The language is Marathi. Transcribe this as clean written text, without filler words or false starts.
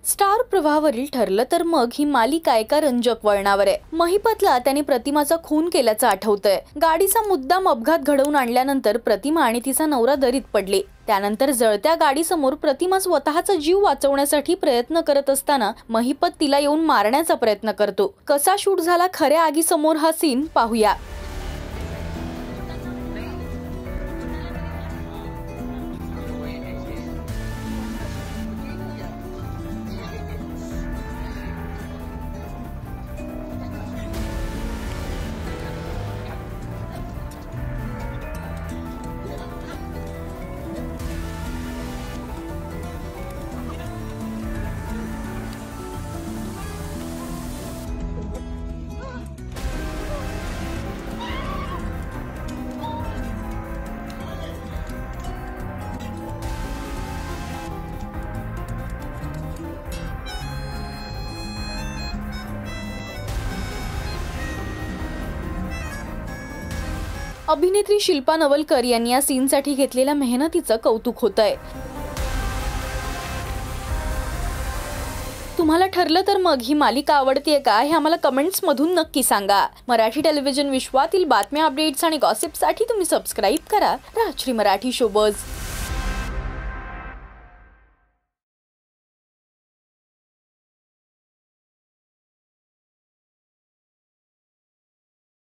स्टार प्रवाहावरील ठरलं तर मग ही मालिका एका रंजक वळणावर आहे। महिपतला त्याने प्रतिमाचा खून केल्याचं आठवतंय। गाडीचा मुद्दाम अपघात घडवून आणल्यानंतर प्रतिमा आणि तिचा नवरा दरीत पडले। त्यानंतर जळत्या गाडीसमोर प्रतिमा स्वतःचा जीव वाचवण्यासाठी प्रयत्न करत असताना महिपत तिला येऊन मारण्याचा प्रयत्न करतो। कसा शूट झाला खऱ्या आगीसमोर हा सीन पाहूया। अभिनेत्री शिल्पा नवलकर यांनी या सीनसाठी घेतलेल्या मेहनतीचं कौतुक होतंय। तुम्हाला ठरलं तर मग ही मालिका आवडतेय का हे आम्हाला कमेंट्स मधून नक्की सांगा। मराठी टेलिव्हिजन विश्वातील बातम्या, अपडेट्स आणि गॉसिपसाठी तुम्ही सबस्क्राइब करा राजश्री मराठी शोबज।